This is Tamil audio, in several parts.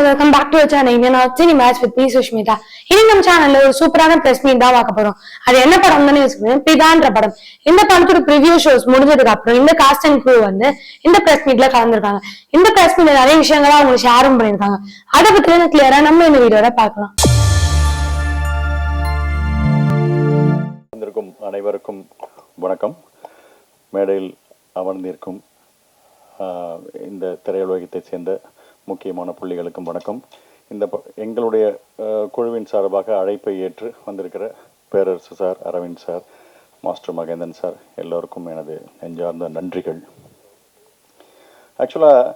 Welcome back to channel Indian cine match with me Sushmita. இனி நம்ம சேனல்ல ஒரு சூப்பரான பிரஸ் மீட் தான் பார்க்க போறோம். அது என்ன படம் தானே யோசிக்கிறேன், பிதான்ற படம். இந்த படத்தோட ப்ரிவியூ ஷோஸ் முடிஞ்சதுக்கு அப்புறம் இந்த காஸ்ட் அண்ட் க்ரூ வந்து இந்த பிரஸ் மீட்ல கலந்துருக்காங்க. இந்த பிரஸ் மீட்ல நிறைய விஷயங்களா அவங்க ஷேரும் பண்ணிருக்காங்க. அதை பத்தி கிளியரா நம்ம இந்த வீடியோல பார்க்கலாம். அனைவருக்கும் வணக்கம். மேடையில் அமர்ந்திருக்கும் இந்த திரையுலகத்தை சேர்ந்த முக்கியமான புள்ளிகளுக்கும் வணக்கம். எங்களுடைய குழுவின் சார்பாக அழைப்பை ஏற்று வந்திருக்கிற Perarasu sir, Arvind sir, master Mahendran sir எல்லோருக்கும் எனது நெஞ்சார்ந்த நன்றிகள். ஆக்சுவலாக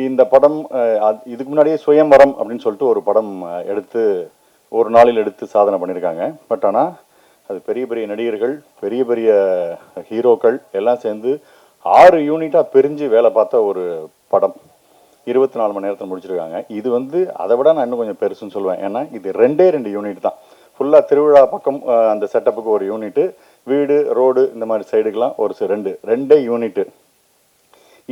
இந்த படம் இதுக்கு முன்னாடியே சுயம்வரம் அப்படின்னு சொல்லிட்டு ஒரு படம் எடுத்து ஒரு நாளில் எடுத்து சாதனை பண்ணியிருக்காங்க. பட் ஆனால் அது பெரிய பெரிய நடிகர்கள், பெரிய பெரிய ஹீரோக்கள் எல்லாம் சேர்ந்து 6 யூனிட்டாக பிரிஞ்சு வேலை பார்த்த ஒரு படம் 24 மணி நேரத்தில் முடிச்சிருக்காங்க. இது வந்து அதை விட நான் இன்னும் கொஞ்சம் பெருசுன்னு சொல்லுவேன். ஏன்னா இது 2 யூனிட் தான். ஃபுல்லாக திருவிழா பக்கம் அந்த செட்டப்புக்கு ஒரு யூனிட்டு, வீடு ரோடு இந்த மாதிரி சைடுக்கெலாம் ஒரு 2 யூனிட்டு.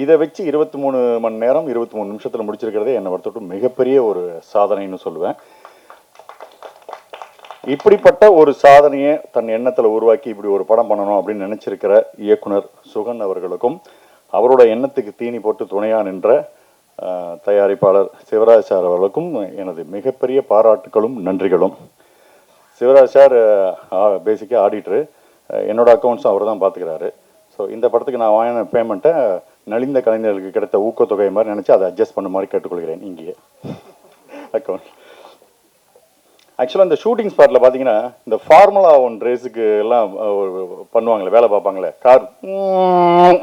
இதை வச்சு 23 மணி நேரம் 23 நிமிஷத்தில் முடிச்சிருக்கிறதே என்னை பொறுத்தவரை மிகப்பெரிய ஒரு சாதனைன்னு சொல்லுவேன். இப்படிப்பட்ட ஒரு சாதனையை தன் எண்ணத்தில் உருவாக்கி இப்படி ஒரு படம் பண்ணணும் அப்படின்னு நினச்சிருக்கிற இயக்குனர் சுகன் அவர்களுக்கும், அவரோட எண்ணத்துக்கு தீனி போட்டு துணையாக நின்ற தயாரிப்பாளர் சிவராஜ் சார் அவர்களுக்கும் எனது மிகப்பெரிய பாராட்டுகளும் நன்றிகளும். சிவராஜ் சார் பேசிக்காக ஆடிட்டரு, என்னோட அக்கௌண்ட்ஸும் அவர் தான் பார்த்துக்கிறாரு. ஸோ இந்த படத்துக்கு நான் வாங்கின பேமெண்ட்டை நலிந்த கலைஞர்களுக்கு கிடைத்த ஊக்கத்தொகை மாதிரி நினச்சி அதை அட்ஜஸ்ட் பண்ண மாதிரி கேட்டுக்கொள்கிறேன். இங்கேயே அக்கௌண்ட் ஆக்சுவலாக இந்த ஷூட்டிங் ஸ்பாட்டில் பார்த்தீங்கன்னா இந்த ஃபார்முலா 1 ரேஸுக்கு எல்லாம் பண்ணுவாங்களே, வேலை பார்ப்பாங்களே, கார்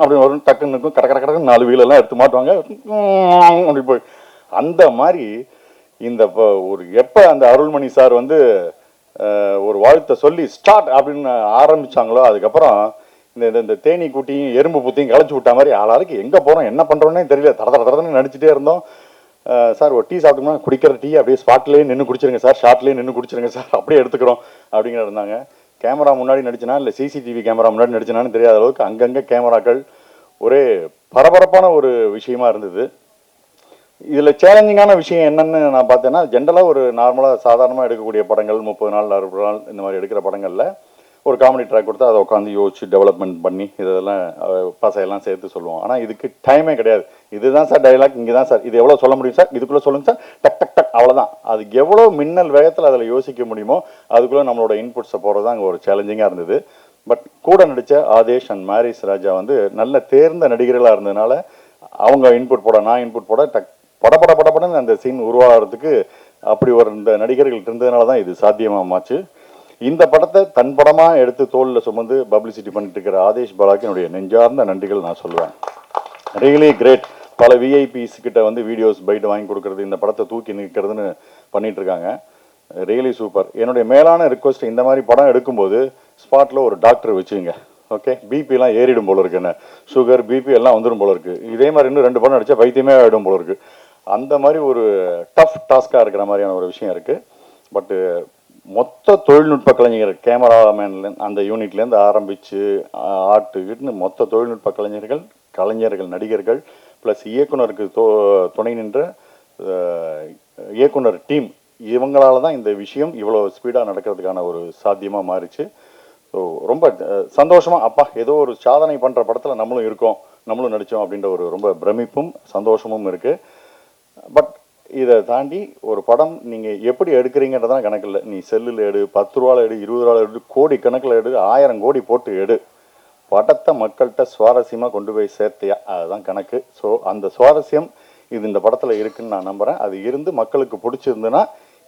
அப்படின்னு வரும், டக்குன்னு இருக்கும், கடற்கடன்னு 4 வீலெல்லாம் எடுத்து மாட்டுவாங்க அப்படி போய். அந்த மாதிரி இந்த ஒரு எப்போ அந்த அருள்மணி சார் வந்து ஒரு வாழ்த்தை சொல்லி ஸ்டார்ட் அப்படின்னு ஆரம்பித்தாங்களோ, அதுக்கப்புறம் இந்த தேனி கூட்டியும் எறும்பு புத்தியும் களைச்சி விட்டா மாதிரி ஆளாருக்கு எங்கே போகிறோம் என்ன பண்ணுறோன்னே தெரியல. தடன்னு நடிச்சுட்டே இருந்தோம். சார் ஒரு டீ சாப்பிட்டோம்னா குடிக்கிற டீ அப்படியே ஸ்பாட்லேயே நின்று குடிச்சிருங்க சார், ஷார்ட்லேயே நின்று குடிச்சிருங்க சார், அப்படியே எடுத்துக்கிறோம் அப்படிங்கிற இருந்தாங்க. கேமரா முன்னாடி நடிச்சினா இல்லை சிசிடிவி கேமரா முன்னாடி நடிச்சினான்னு தெரியாத அளவுக்கு அங்கங்கே கேமராக்கள் ஒரே பரபரப்பான ஒரு விஷயமா இருந்தது. இதில் சேலஞ்சிங்கான விஷயம் என்னன்னு நான் பார்த்தேன்னா, ஜென்ரலாக ஒரு நார்மலாக சாதாரணமாக எடுக்கக்கூடிய படங்கள் 30 நாள் 60 நாள் இந்த மாதிரி எடுக்கிற படங்களில் ஒரு காமெடி ட்ராக் கொடுத்து அதை உட்காந்து யோசிச்சு டெவலப்மெண்ட் பண்ணி இதெல்லாம் பசையெல்லாம் சேர்த்து சொல்லுவோம். ஆனால் இதுக்கு டைமே கிடையாது. இதுதான் சார் டைலாக், இங்கே தான் சார், இது எவ்வளோ சொல்ல முடியும் சார், இதுக்குள்ளே சொல்லுங்கள் சார், டக் டக் டக் அவ்வளோதான். அதுக்கு எவ்வளோ மின்னல் வேகத்தில் அதில் யோசிக்க முடியுமோ அதுக்குள்ளே நம்மளோட இன்புட்ஸை போகிறது தான் அங்கே ஒரு சேலஞ்சிங்காக இருந்தது. பட் கூட நடித்த ஆதேஷ் அண்ட் மாரிஸ் ராஜா வந்து நல்ல தேர்ந்த நடிகர்களாக இருந்ததுனால அவங்க இன்புட் போட, நான் இன்புட் போட, டக் படப்படன்னு அந்த சீன் உருவாகிறதுக்கு அப்படி ஒரு இந்த நடிகர்கள் இருந்ததுனால தான் இது சாத்தியமாச்சு. இந்த படத்தை தன் படமாக எடுத்து தோளில் சுமந்து பப்ளிசிட்டி பண்ணிட்டு இருக்கிற ஆதேஷ் பாலாக்கு என்னுடைய நெஞ்சார்ந்த நன்றிகள் நான் சொல்லுவேன். Really great. பல விஐபிஸ் கிட்ட வந்து வீடியோஸ் பைட் வாங்கி கொடுக்கறது, இந்த படத்தை தூக்கி நிற்கிறதுன்னு பண்ணிட்டு இருக்காங்க. Really super. என்னுடைய மேலான ரிக்வஸ்ட், இந்த மாதிரி படம் எடுக்கும்போது ஸ்பாட்டில் ஒரு டாக்டர் வச்சுங்க. ஓகே, பிபிலாம் ஏறிடும் போல இருக்கு, என்ன சுகர் பிபி எல்லாம் வந்துடும் போல இருக்கு. இதே மாதிரி இன்னும் 2 படம் அடித்தா வைத்தியமே ஆகிடும் போல இருக்கு. அந்த மாதிரி ஒரு டஃப் டாஸ்காக இருக்கிற மாதிரியான ஒரு விஷயம் இருக்குது. பட்டு மொத்த தொழில்நுட்ப கலைஞர்கள், கேமராமேன்ல அந்த யூனிட்லேருந்து ஆரம்பித்து ஆட்டுக்கிட்டு மொத்த தொழில்நுட்ப கலைஞர்கள் நடிகர்கள் ப்ளஸ் இயக்குனருக்கு துணை நின்ற இயக்குனர் டீம், இவங்களால தான் இந்த விஷயம் இவ்வளோ ஸ்பீடாக நடக்கிறதுக்கான ஒரு சாத்தியமாக மாறிச்சு. ஸோ ரொம்ப சந்தோஷமாக, அப்பா ஏதோ ஒரு சாதனை பண்ணுற படத்தில் நம்மளும் இருக்கோம், நம்மளும் நடித்தோம் அப்படின்ற ஒரு ரொம்ப பிரமிப்பும் சந்தோஷமும் இருக்குது. பட் இதை தாண்டி ஒரு படம் நீங்கள் எப்படி எடுக்கிறீங்கன்றதான் கணக்கு இல்லை. நீ செல்லில் எடு, 10 ரூபாவில் எடு, 20 ரூபாவில் எடு, கோடி கணக்கில் எடு, 1000 கோடி போட்டு எடு, படத்தை மக்கள்கிட்ட சுவாரஸ்யமாக கொண்டு போய் சேர்த்தியா, அதுதான் கணக்கு. ஸோ அந்த சுவாரஸ்யம் இது இந்த படத்தில் இருக்குன்னு நான் நம்புகிறேன். அது இருந்து மக்களுக்கு பிடிச்சிருந்துன்னா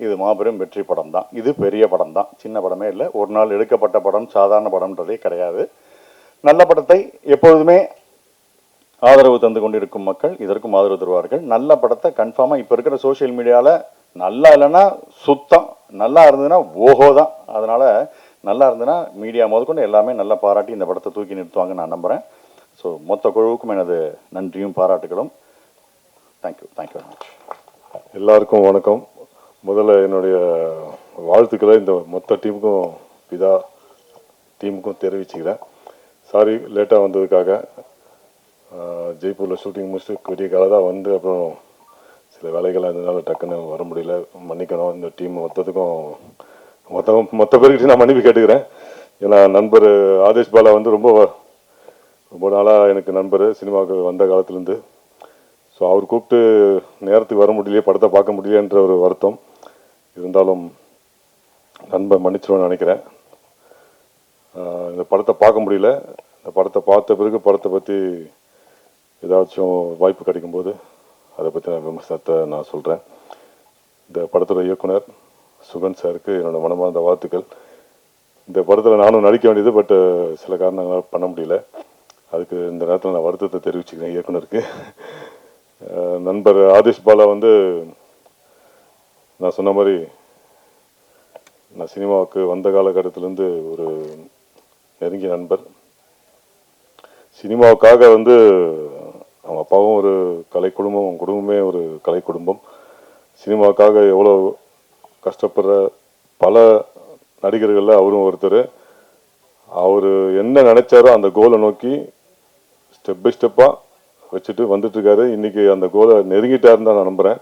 இது மாபெரும் வெற்றி படம் தான். இது பெரிய படம் தான், சின்ன படமே இல்லை. ஒரு நாள் எடுக்கப்பட்ட படம், சாதாரண படம்ன்றதே கிடையாது. நல்ல படத்தை எப்பொழுதுமே ஆதரவு தந்து கொண்டிருக்கும் மக்கள் இதற்கும் ஆதரவு தருவார்கள். நல்ல படத்தை கன்ஃபார்மாக இப்போ இருக்கிற சோஷியல் மீடியாவில் நல்லா இல்லைன்னா சுத்தம், நல்லா இருந்ததுன்னா ஓஹோ தான். அதனால் நல்லா இருந்ததுன்னா மீடியா முதற்கொண்டு எல்லாமே நல்லா பாராட்டி இந்த படத்தை தூக்கி நிறுத்துவாங்க நான் நம்புகிறேன். ஸோ மொத்த குழுவுக்கும் எனது நன்றியும் பாராட்டுகளும். Thank you very much. எல்லாருக்கும் வணக்கம். முதல்ல என்னுடைய வாழ்த்துக்களை இந்த மொத்த டீமுக்கும் பிதா டீமுக்கும் தெரிவிச்சுக்கிறேன். சாரி லேட்டாக வந்ததுக்காக. ஜெய்ப்பூரில் ஷூட்டிங் முடிச்சுட்டு விடிய காலை தான் வந்து அப்புறம் சில வேலைகள் அதனால டக்குன்னு வர முடியல, மன்னிக்கணும். இந்த டீம் மொத்தத்துக்கும் மொத்த பேருக்கு நான் மன்னிப்பு கேட்டுக்கிறேன். ஏன்னா நண்பர் ஆதேஷ் பாலா வந்து ரொம்ப ரொம்ப நாளாக எனக்கு நண்பர், சினிமாவுக்கு வந்த காலத்துலேருந்து. ஸோ அவர் கூப்பிட்டு நேரத்துக்கு வர முடியலையே, படத்தை பார்க்க முடியலன்ற ஒரு வருத்தம் இருந்தாலும் நண்பர் மன்னிச்சிருவேன்னு நினைக்கிறேன். இந்த படத்தை பார்க்க முடியல. இந்த படத்தை பார்த்த பிறகு படத்தை பற்றி ஏதாச்சும் வாய்ப்பு கிடைக்கும்போது அதை பற்றி நான் விமர்சனத்தை நான் சொல்கிறேன். இந்த படத்தோட இயக்குனர் சுகன் சாருக்கு என்னோட மனமார்ந்த வாழ்த்துக்கள். இந்த படத்தில் நானும் நடிக்க வேண்டியது, பட் சில காரணங்களால் பண்ண முடியல. அதுக்கு இந்த நேரத்தில் நான் வருத்தத்தை தெரிவிச்சுக்கிறேன் இயக்குனருக்கு. நண்பர் ஆதேஷ் பாலா வந்து நான் சொன்ன மாதிரி நான் சினிமாவுக்கு வந்த காலகட்டத்திலேருந்து ஒரு நெருங்கிய நண்பர். சினிமாவுக்காக வந்து அவங்க அப்பாவும் ஒரு கலை குடும்பம், அவங்க குடும்பமே ஒரு கலை குடும்பம். சினிமாவுக்காக எவ்வளோ கஷ்டப்படுற பல நடிகர்களில் அவரும் ஒருத்தர். அவர் என்ன நினைச்சாரோ அந்த கோலை நோக்கி ஸ்டெப் பை ஸ்டெப்பாக வச்சுட்டு வந்துட்டுருக்காரு. இன்றைக்கி அந்த கோலை நெருங்கிட்டாருன்னு தான் நான் நம்புகிறேன்.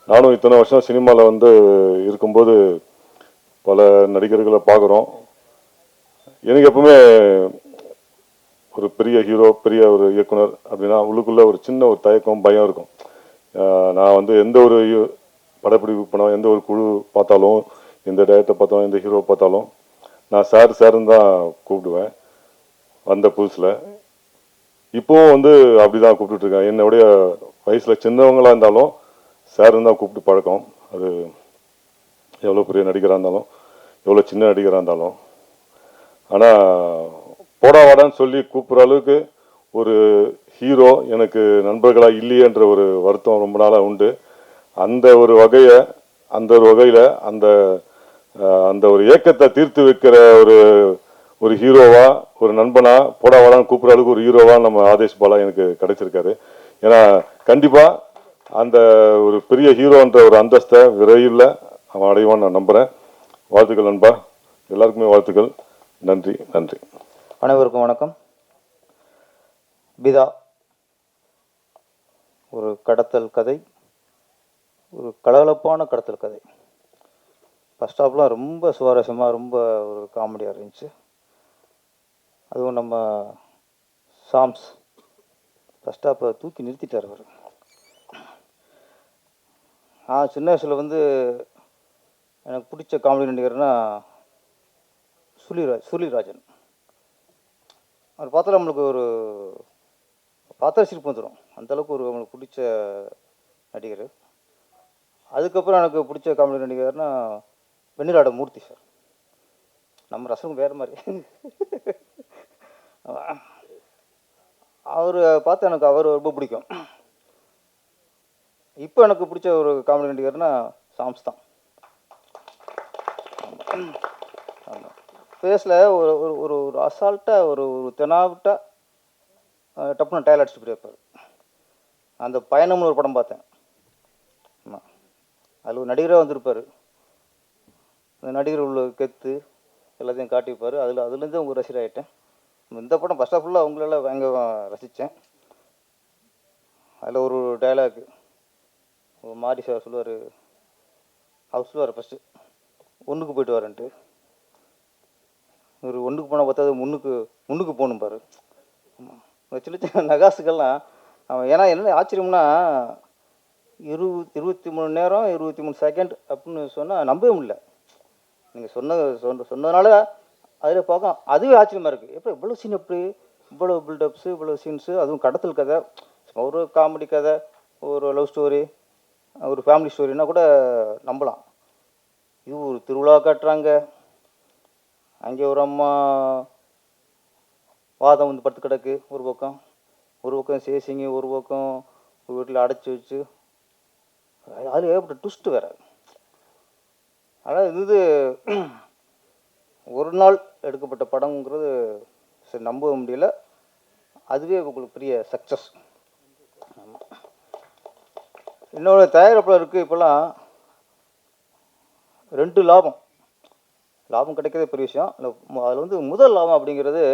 நானும் இத்தனை வருஷம் சினிமாவில் வந்து இருக்கும்போது பல நடிகர்களை பார்க்குறோம். எனக்கு எப்பவுமே ஒரு பெரிய ஹீரோ, பெரிய ஒரு இயக்குனர் அப்படின்னா உள்ளுக்குள்ளே ஒரு சின்ன ஒரு தயக்கம், பயம் இருக்கும். நான் வந்து எந்த ஒரு படப்பிடிப்பு படம், எந்த ஒரு குழு பார்த்தாலும், எந்த டைரக்டரை பார்த்தாலும், எந்த ஹீரோ பார்த்தாலும் நான் சாருன்னு தான் கூப்பிடுவேன். வந்த புதுசில் இப்போவும் வந்து அப்படி தான் கூப்பிட்டுருக்கேன். என்னுடைய வயசில் சின்னவங்களாக இருந்தாலும் சாருன்னு தான் கூப்பிட்டு பழக்கம். அது எவ்வளோ பெரிய நடிகராக இருந்தாலும், எவ்வளோ சின்ன நடிகராக இருந்தாலும். ஆனால் போடா வாடான்னு சொல்லி கூப்பிட்ற அளவுக்கு ஒரு ஹீரோ எனக்கு நண்பர்களாக இல்லையன்ற ஒரு வருத்தம் ரொம்ப நாளாக உண்டு. அந்த ஒரு வகையில் அந்த ஒரு ஏக்கத்தை தீர்த்து வைக்கிற ஒரு ஹீரோவா, ஒரு நண்பனா, போடா வாடான்னு கூப்பிட்ற அளவுக்கு ஒரு ஹீரோவா நம்ம ஆதேஷ் பாலா எனக்கு கிடைச்சிருக்காரு. ஏன்னா கண்டிப்பாக அந்த ஒரு பெரிய ஹீரோன்ற ஒரு அந்தஸ்தை விரைவில் அவன் அடைவான்னு நான் நம்புகிறேன். வாழ்த்துக்கள் நண்பா, எல்லாருக்குமே வாழ்த்துக்கள். நன்றி நன்றி. அனைவருக்கும் வணக்கம். பிதா ஒரு கடத்தல் கதை, ஒரு கலகலப்பான கடத்தல் கதை. ஃபஸ்ட் ஹாஃப்லாம் ரொம்ப சுவாரஸ்யமாக, ரொம்ப ஒரு காமெடியாக இருந்துச்சு. அதுவும் நம்ம சாம்ஸ் ஃபஸ்ட் ஹாஃபை தூக்கி நிறுத்திட்டார் அவர். சின்ன வயசில் வந்து எனக்கு பிடிச்ச காமெடி நடிகர்னா சுருளிராஜன். அவர் பார்த்தாலும் நம்மளுக்கு ஒரு பார்த்தா சிரிப்பு வந்துடும். அந்தளவுக்கு ஒரு நம்மளுக்கு பிடிச்ச நடிகர். அதுக்கப்புறம் எனக்கு பிடிச்ச காமெடி நடிகர்னா வெண்ணிலாட மூர்த்தி சார். நம்ம ரசம் வேறு மாதிரி. அவர் பார்த்து எனக்கு அவர் ரொம்ப பிடிக்கும். இப்போ எனக்கு பிடிச்ச ஒரு காமெடி நடிகர்னா சாம்ஸ் தான். ஆமாம், ஃபேஸில் ஒரு ஒரு ஒரு அசால்ட்டாக ஒரு தெனாவிட்டாக டப்புன்னு டயல் அடிச்சுட்டு போயிருப்பார். அந்த பயணம்னு ஒரு படம் பார்த்தேன். ஆமாம், அதில் ஒரு நடிகராக வந்திருப்பார். அந்த நடிகர் உள்ள கெத்து எல்லாத்தையும் காட்டியிருப்பார். அதுலேருந்து அவங்க ரசிகர் ஆகிட்டேன். இந்த படம் ஃபஸ்ட் ஆஃப் ஃபுல்லாக அவங்களெல்லாம் பயங்கர ரசித்தேன். அதில் ஒரு டைலாக் ஒரு மாரி சார் சொல்லுவார். அவர் சொல்லுவார் ஃபஸ்ட்டு ஒன்றுக்கு போயிட்டு வரேன்ட்டு. ஒரு ஒன்றுக்கு போனால் பார்த்தா அது முன்னுக்கு போகணும் பாரு. சின்ன சின்ன நகாசுக்கெல்லாம் அவன் ஏன்னா என்ன ஆச்சரியம்னா 23 நேரம் 23 செகண்ட் அப்படின்னு சொன்னால் நம்பவே முடியல. நீங்கள் சொன்னதுனால அதில் பார்க்க அதுவே ஆச்சரியமாக இருக்குது. எப்போ இவ்வளோ சீன், எப்படி இவ்வளோ பில்டப்ஸு, இவ்வளோ சீன்ஸு, அதுவும் கடத்தல் கதை, ஒரு காமெடி கதை, ஒரு லவ் ஸ்டோரி, ஒரு ஃபேமிலி ஸ்டோரினா கூட நம்பலாம். இது ஒரு திருவிழா காட்டுறாங்க. அங்கே ஒரு அம்மா வாதம் வந்து படுத்து கிடக்கு ஒரு பக்கம் சேசிங்க, ஒரு பக்கம் வீட்டில் அடைச்சி வச்சு, அது ஏற்பட்ட ட்விஸ்ட் வேறு. ஆனால் இது ஒரு நாள் எடுக்கப்பட்ட படங்கிறது சரி நம்ப முடியல. அதுவே உங்களுக்கு பெரிய சக்ஸஸ். இன்னொரு தயாரிப்பாளருக்கு இப்போல்லாம் 2 லாபம் கிடைக்கிறதே பெரிய விஷயம். அதில் வந்து முதல் லாபம் அப்படிங்கிறது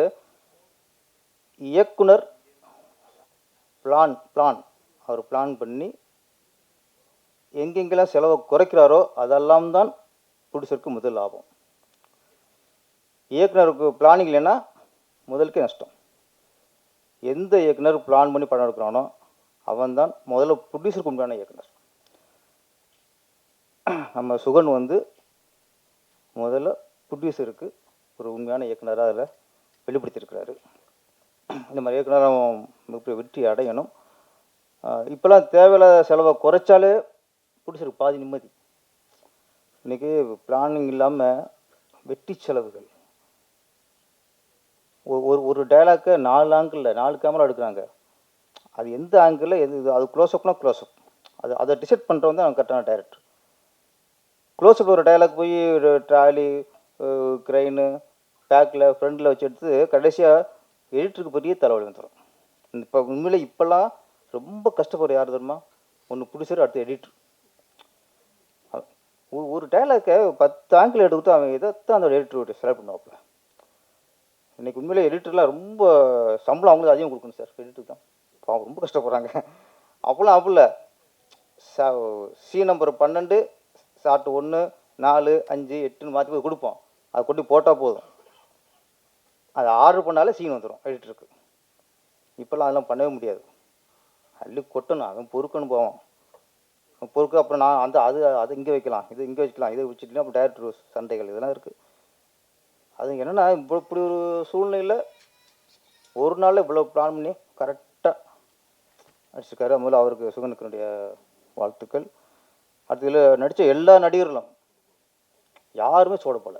இயக்குனர் பிளான் அவர் பிளான் பண்ணி எங்கெங்கெல்லாம் செலவை குறைக்கிறாரோ அதெல்லாம் தான் ப்ரொடியூசருக்கு முதல் லாபம். இயக்குனருக்கு பிளானிங் இல்லைன்னா முதலுக்கே நஷ்டம். எந்த இயக்குனர் பிளான் பண்ணி படம் எடுக்கிறானோ அவன் தான் முதல்ல ப்ரொடியூசருக்கு உண்டான இயக்குனர். நம்ம சுகன் வந்து முதல்ல ப்ரொடியூசருக்கு ஒரு உண்மையான இயக்குனராக அதில் வெளிப்படுத்தியிருக்கிறாரு. இந்த மாதிரி இயக்குனர் அவன் மிகப்பெரிய வெற்றி அடையணும். இப்போல்லாம் தேவையில்லாத செலவை குறைச்சாலே ப்ரொடியூசருக்கு பாதி நிம்மதி. இன்றைக்கி பிளானிங் இல்லாமல் வெட்டி செலவுகள். ஒரு டைலாக்கை 4 ஆங்கிளில் 4 கேமரா எடுக்கிறாங்க. அது எந்த ஆங்கிளில் எது அது க்ளோஸ்அப்னா க்ளோஸ்அப் அதை டிசைட் பண்ணுறவங்க தான் கரெக்டான டைரக்டர். க்ளோஸ்அப் ஒரு டைலாக் போய் ட்ராலி க்ரைனு பேக்கில் ஃப்ரண்டில் வச்சு எடுத்து கடைசியாக எடிட்டருக்கு பெரிய தலைவலி வந்துடும். இப்போ உண்மையிலே இப்போல்லாம் ரொம்ப கஷ்டப்படுற யார் தெரியுமா? ஒன்று ப்ரொடியூசர், அடுத்து எடிட்டர். ஒரு டைலாக்கை 10 ஆங்கிள் எடுத்து அவன் எதைத்தான் அந்த எடிட்டர் செலக்ட் பண்ணுவாப்புல. இன்றைக்கி உண்மையிலே எடிட்டர்லாம் ரொம்ப சம்பளம் அவங்களுக்கு அதிகம் கொடுக்கணும் சார். எடிட்டருக்கு தான் அவங்க ரொம்ப கஷ்டப்படுறாங்க. அப்போலாம் அப்போல சீன் நம்பர் 12 ஷார்ட் 1 4 5 8ன்னு மாற்றி போய் கொடுப்போம். அதை கொண்டு போட்டால் போதும். அதை ஆர்டர் பண்ணாலே சீன் வந்துடும் எடிட்டருக்கு. இப்போல்லாம் அதெல்லாம் பண்ணவே முடியாது. அள்ளி கொட்டணும், அவன் பொறுக்கணும் போவோம். பொறுக்கு அப்புறம் நான் அது இங்கே வைக்கலாம், இது இங்கே வச்சுக்கலாம், இதை வச்சுக்கலாம். அப்புறம் டைரக்டர் சண்டைகள் இதெல்லாம் இருக்குது. அது என்னென்னா இப்படி ஒரு சூழ்நிலையில் ஒரு நாளில் இவ்வளோ பிளான் பண்ணி கரெக்டாக நடிச்சிருக்காரு. முதல்ல அவருக்கு சுகனுக்கு வாழ்த்துக்கள். அடுத்து இதில் நடித்த எல்லா நடிகர்களும் யாருமே சோடப்போல.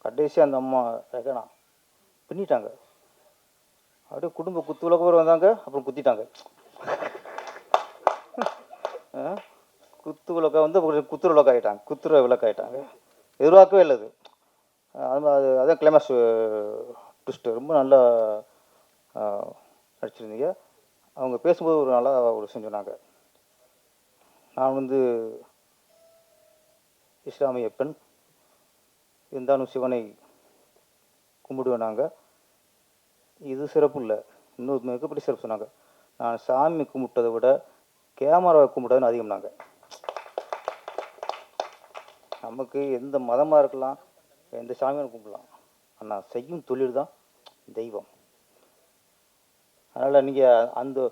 கடைசியாக அந்த அம்மா ரெகனா பின்னிட்டாங்க. அப்படியே குடும்ப குத்து விளக்கு வந்தாங்க, அப்புறம் குத்திட்டாங்க. குத்து விளக்கா வந்து குத்துற விளக்கு ஆகிட்டாங்க, குத்துற விளக்கு ஆகிட்டாங்க. எதிர்பார்க்கவே இல்லை அது. அதான் கிளைமேக்ஸ் ட்விஸ்ட்டு. ரொம்ப நல்லா நடிச்சிருந்தீங்க. அவங்க பேசும்போது ஒரு நல்லா ஒரு சொன்னாங்க, நான் வந்து இஸ்லாமிய பெண் இருந்தாலும் சிவனை கும்பிடுவேன். நாங்கள் இது சிறப்பு இல்லை, இன்னொரு மிகப்பெரிய சிறப்பு சொன்னாங்க. நான் சாமி கும்பிட்டதை விட கேமராவை கும்பிட்டதுன்னு அதிகம். நாங்கள் நமக்கு எந்த மதமாக இருக்கலாம், எந்த சாமியும் கும்பிடலாம், ஆனால் செய்யும் தொழில் தான் தெய்வம். அதனால் நீங்கள் அந்த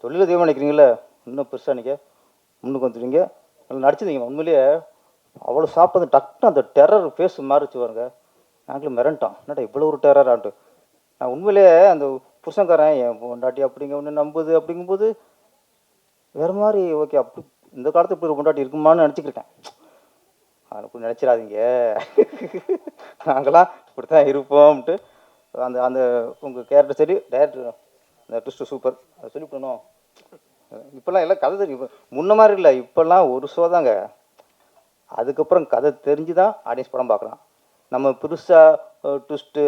தொழிலை தெய்வம் நினைக்கிறீங்களே, இன்னும் பெருசாக நீங்கள் முன்னுக்கு வந்துடுவீங்க. நல்லா நடிச்சிருந்தீங்க. உண்மையிலேயே அவ்வளோ சாப்பிட்டது டக்குன்னு அந்த டெரர் ஃபேஸ் மாறிச்சு பாருங்க. நாங்களும் மிரண்டோம், என்னடா இவ்வளோ ஒரு டெரரான்ட்டு. நான் உண்மையிலேயே அந்த புருஷன்காரன் என் பொண்டாட்டி அப்படிங்க ஒன்று நம்புது அப்படிங்கும்போது வேறு மாதிரி ஓகே, அப்படி இந்த காலத்தில் இப்படி ஒரு பொண்டாட்டி இருக்குமான்னு நினச்சிக்கிருக்கேன். அதை இப்படி நினச்சிடாதீங்க, நாங்களாம் இப்படி தான் இருப்போம்ட்டு. அந்த அந்த உங்கள் கேரக்டர் சரி, டைரக்டர் அந்த ட்விஸ்ட்டு சூப்பர், அதை சொல்லிவிடணும். இப்போல்லாம் எல்லாம் கதை தெரியும், முன்ன மாதிரி இல்லை. இப்போல்லாம் ஒரு ஷோ தாங்க, அதுக்கப்புறம் கதை தெரிஞ்சு தான் ஆடியன்ஸ் படம் பார்க்குறான். நம்ம பெருசாக ட்விஸ்ட்டு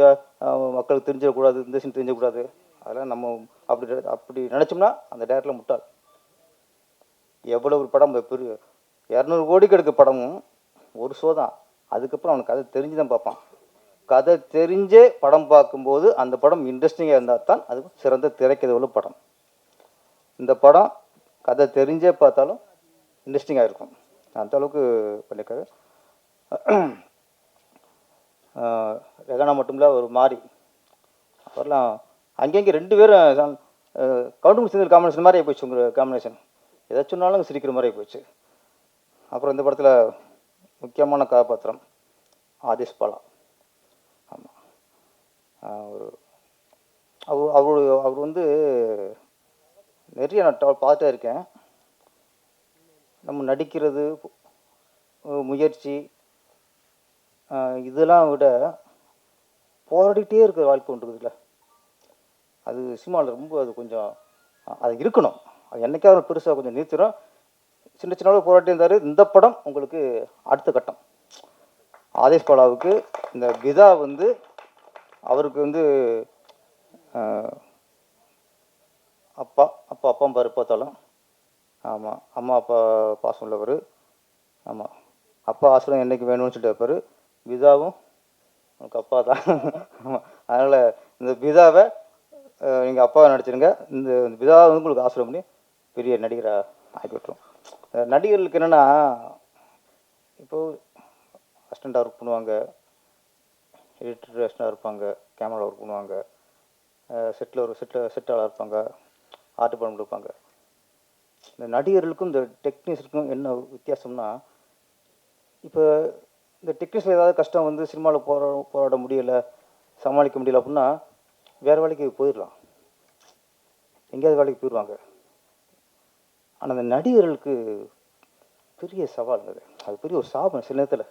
மக்களுக்கு தெரிஞ்சிடக்கூடாது, இந்த சீன் தெரிஞ்சிடக்கூடாது, அதெல்லாம் நம்ம அப்படி நினச்சோம்னா அந்த டேரக்டரில் முட்டாள். எவ்வளோ ஒரு படம் பெரிய 200 கோடிக்கு எடுக்க படமும் ஒரு ஷோ தான். அதுக்கப்புறம் அவனுக்கு கதை தெரிஞ்சு தான் பார்ப்பான். கதை தெரிஞ்சே படம் பார்க்கும்போது அந்த படம் இன்ட்ரெஸ்டிங்காக இருந்தால் தான் அது சிறந்த திரைக்கதை உள்ள படம். இந்த படம் கதை தெரிஞ்சே பார்த்தாலும் இன்ட்ரெஸ்டிங்காக இருக்கும். அந்த அளவுக்கு பண்ணியிருக்காரு. ரெகனா மட்டும் இல்லை, ஒரு மாதிரி அவரெல்லாம் அங்கங்கே 2 பேரும் கவுண்டமணி செந்தில் காம்பினேஷன் மாதிரி போயிடுச்சு. உங்கள் காம்பினேஷன் எதை சொன்னாலும் சிரிக்கிற மாதிரி போயிடுச்சு. அப்புறம் இந்த படத்தில் முக்கியமான கதாபாத்திரம் ஆதிஷ் பாலா. ஆமாம், அவர் வந்து நிறைய நான் பார்த்துட்டே இருக்கேன். நம்ம நடிக்கிறது, முயற்சி, இதெல்லாம் விட போராடிட்டே இருக்கிற வாழ்க்கை ஒன்று இருக்குதுல்ல, அது சினிமாவில் ரொம்ப அது கொஞ்சம் அது இருக்கணும். அது என்றைக்காவது பெருசாக கொஞ்சம் நிறுத்திடும். சின்ன சின்ன போராட்டி இருந்தார். இந்த படம் உங்களுக்கு அடுத்த கட்டம். ஆதிஷ் பாலாவுக்கு இந்த பிதா வந்து அவருக்கு வந்து அப்பா பாரு பார்த்தாலும். ஆமாம், அம்மா அப்பா பாசம் உள்ளவர். ஆமாம், அப்பா ஆசிரியம் என்றைக்கு வேணும்னு சொல்லிட்டு வைப்பார். பிதாவும் உனக்கு அப்பா தான். ஆமாம், அதனால் இந்த பிதாவை நீங்கள் அப்பாவை நடிச்சிருங்க. இந்த பிதாவை வந்து உங்களுக்கு ஆசிரியம் பண்ணி பெரிய நடிகராக ஆக்கி விட்டுரும். நடிகர்களுக்கு என்னென்னா, இப்போது அசிஸ்டண்ட்டாக ஒர்க் பண்ணுவாங்க, எடிட்டர் அசிஸ்டண்டாக இருப்பாங்க, கேமரா ஒர்க் பண்ணுவாங்க, செட்டாளாக இருப்பாங்க, ஆர்ட் டிபார்ட்மெண்ட் இருப்பாங்க. இந்த நடிகர்களுக்கும் இந்த டெக்னீஷியனுக்கும் என்ன வித்தியாசம்னா, இப்போ இந்த டெக்னீஷியன் ஏதாவது கஷ்டம் வந்து சினிமாவில் போராட முடியலை, சமாளிக்க முடியல அப்படின்னா வேறு வேலைக்கு போயிடலாம், எங்கேயாவது வேலைக்கு போயிடுவாங்க. ஆனால் அந்த நடிகர்களுக்கு பெரிய சவாலுங்க அது. அது பெரிய ஒரு சாபம். சில நேரத்தில்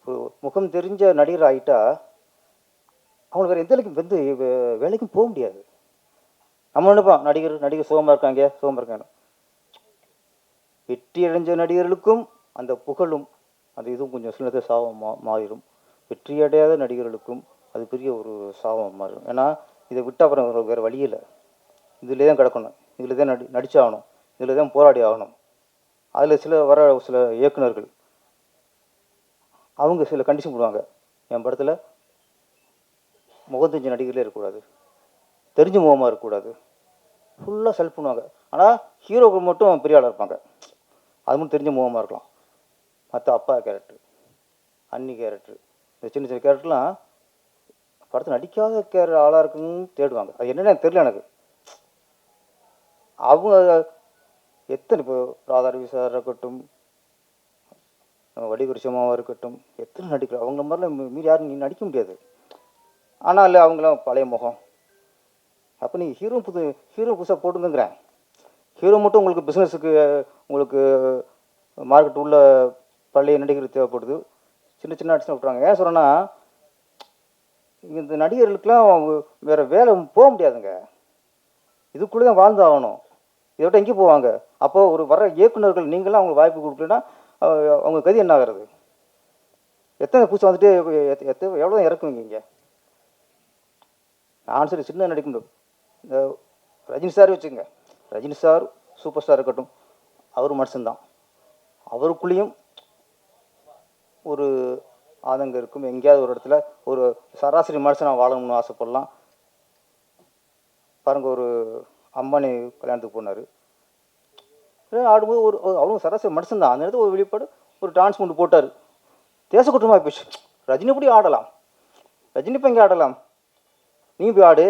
ஒரு முகம் தெரிஞ்ச நடிகர் ஆகிட்டா அவங்களுக்கு வேறு எந்த வேலைக்கும் போக முடியாது. நம்ம நினைப்போம் நடிகர் சுகமாக இருக்காங்க. வெற்றி அடைஞ்ச நடிகர்களுக்கும் அந்த புகழும் அந்த இதுவும் கொஞ்சம் சில நேரத்தில் சாபம் மாறிடும். வெற்றி அடையாத நடிகர்களுக்கும் அது பெரிய ஒரு சாபம் மாறிடும். ஏன்னா இதை விட்டு அப்புறம் வேறு வழி இல்லை, இதில் தான் கிடக்கணும், இதில் தான் நடிச்சாகணும், இதில் தான் போராடி ஆகணும். அதில் சில இயக்குனர்கள் அவங்க சில கண்டிஷன் போடுவாங்க. என் படத்தில் முகம் தெரிஞ்ச நடிகர்களே இருக்கக்கூடாது, தெரிஞ்ச முகமாக இருக்கக்கூடாது, ஃபுல்லாக செலக்ட் பண்ணுவாங்க. ஆனால் ஹீரோக்கள் மட்டும் பெரிய ஆளாக இருப்பாங்க, அது மட்டும் தெரிஞ்ச முகமாக இருக்கலாம். மற்ற அப்பா கேரக்டர், அண்ணி கேரக்டர், இந்த சின்ன சின்ன கேரக்டர்லாம் படத்தில் நடிக்காத ஆளாக இருக்குன்னு தேடுவாங்க. அது என்னென்னு தெரியல எனக்கு. அவங்க எத்தனை இப்போ ராதாரவி சார் இருக்கட்டும், வடிகுரிசமாவாக இருக்கட்டும், எத்தனை நடிக்கிறோம் அவங்க மாதிரிலாம் மீறி யாரும் நீ நடிக்க முடியாது. ஆனால் இல்லை அவங்களாம் பழைய முகம். அப்போ நீங்கள் ஹீரோ புதுசாக போட்டுங்கிறேன். ஹீரோ மட்டும் உங்களுக்கு பிஸ்னஸுக்கு உங்களுக்கு மார்க்கெட் உள்ள பழைய நடிகர் தேவைப்படுது, சின்ன சின்ன ஆர்டிஸ்ட் விட்றாங்க. ஏன் சொல்கிறேன்னா, இந்த நடிகர்களுக்கெல்லாம் வேறு வேலை போக முடியாதுங்க, இதுக்குள்ளே தான் வாழ்ந்து ஆகணும். இதை விட்டு எங்கே போவாங்க? அப்போது ஒரு வர இயக்குநர்கள் நீங்களாம் அவங்களுக்கு வாய்ப்பு கொடுக்கலன்னா அவங்க கதி என்ன ஆகிறது? எத்தனை புதுசு வந்துட்டு எவ்வளோ தான் இறக்குவீங்க இங்கே? நான் சரி சின்ன நடிக்க முடியும். இந்த ரஜினி சார் வச்சுங்க, ரஜினி சார் சூப்பர் ஸ்டார் இருக்கட்டும், அவர் மனுஷன்தான், அவருக்குள்ளேயும் ஒரு ஆதங்கம் இருக்கும். எங்கேயாவது ஒரு இடத்துல ஒரு சராசரி மனுஷனாக வாழணும்னு ஆசைப்படலாம். பாருங்க, ஒரு அம்பானி கல்யாணத்துக்கு போனார், ஆடும்போது அவரும் சராசரி மனுஷன்தான். அந்த இடத்துல ஒரு வெளிப்பாடு ஒரு டான்ஸ் கொண்டு போட்டார், தேச குற்றமாக போச்சு. ரஜினி எப்படி ஆடலாம்? ரஜினி இப்போ எங்கே ஆடலாம்? நீங்கள் போய் ஆடு.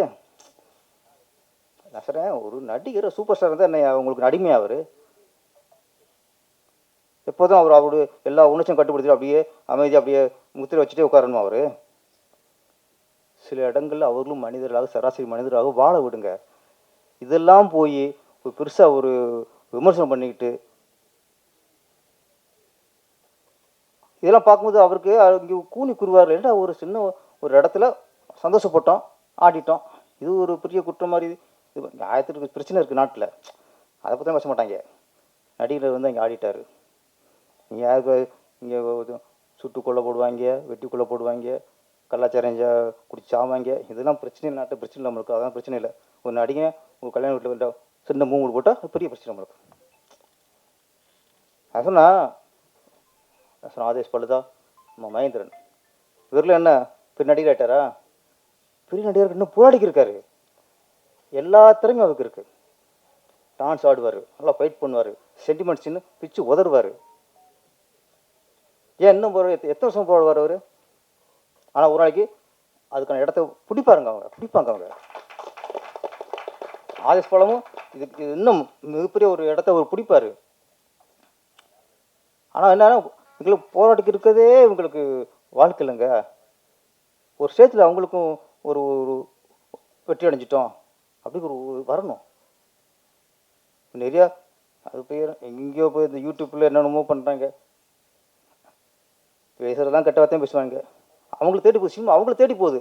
நான் சொல்கிறேன், ஒரு நடிகர் சூப்பர் ஸ்டார் இருந்தால் என்ன உங்களுக்கு அடிமையாக? அவர் எப்போதும் அவரு எல்லா உணர்ச்சியும் கட்டுப்படுத்தி அப்படியே அமைதியாக அப்படியே முத்திரை வச்சுட்டே உட்காரணும். அவர் சில இடங்களில் அவர்களும் மனிதர்களாக சராசரி மனிதராக வாழ விடுங்க. இதெல்லாம் போய் ஒரு பெருசாக ஒரு விமர்சனம் பண்ணிக்கிட்டு இதெல்லாம் பார்க்கும்போது அவருக்கு இங்கே கூனி குருவார். ஏன்னா ஒரு சின்ன ஒரு இடத்துல சந்தோஷப்பட்டோம், ஆடிட்டோம், இது ஒரு பெரிய குற்றம் மாதிரி. இது ஆயிரத்துக்கு பிரச்சனை இருக்குது நாட்டில், அதை பற்றி பேச மாட்டாங்க. நடிகர் வந்து அங்கே ஆடிட்டார், இங்கே யாருக்கு இங்கே சுட்டு கொல்ல போடுவாங்க, வெட்டி கொல்ல போடுவாங்க, கலாச்சாரம் குடிச்சு சாவாங்க. இதெல்லாம் பிரச்சனை இல்லை, நாட்டில் பிரச்சனை நம்மளுக்கு. அதான் பிரச்சனை இல்லை. ஒரு நடிகை ஒரு கல்யாண வீட்டில் சின்ன மூணு போட்டால் பெரிய பிரச்சனை நம்மளுக்கு. நான் சொன்ன ஆதேஷ் பழுதா, நம்ம மகேந்திரன், இவரில் என்ன பெரிய நடிகர் ஆகிட்டாரா? பெரிய நடிகருக்கு இன்னும் போராடிக்கு இருக்காரு. எல்லா திறமையும் அவருக்கு இருக்குது. டான்ஸ் ஆடுவார், நல்லா ஃபைட் பண்ணுவார், சென்டிமெண்ட்ஸ் சின்ன பிச்சு உதறுவார். ஏன் இன்னும் எத்தனை வருஷம் போடுவார் அவர்? ஆனால் ஒரு நாளைக்கு அதுக்கான இடத்த பிடிப்பாங்க அவங்க. ஆதேஷ் பழமும் இதுக்கு இன்னும் மிகப்பெரிய ஒரு இடத்த அவர் பிடிப்பார். ஆனால் என்னன்னா, இவங்களுக்கு போராட்டிக்கு இருக்கிறதே இவங்களுக்கு வாழ்க்கை இல்லைங்க. ஒரு ஸ்டேஜில் அவங்களுக்கும் ஒரு வெற்றி அடைஞ்சிட்டோம் அப்படி ஒரு வரணும். நிறையா அது போய் எங்கேயோ போய் இந்த யூடியூப்பில் என்னென்னமோ பண்ணுறாங்க, பேசுகிறதெல்லாம் கெட்ட வார்த்தையும் பேசுவாங்க. அவங்களுக்கு தேடி போகுது சினிமா, அவங்களுக்கு தேடி போகுது.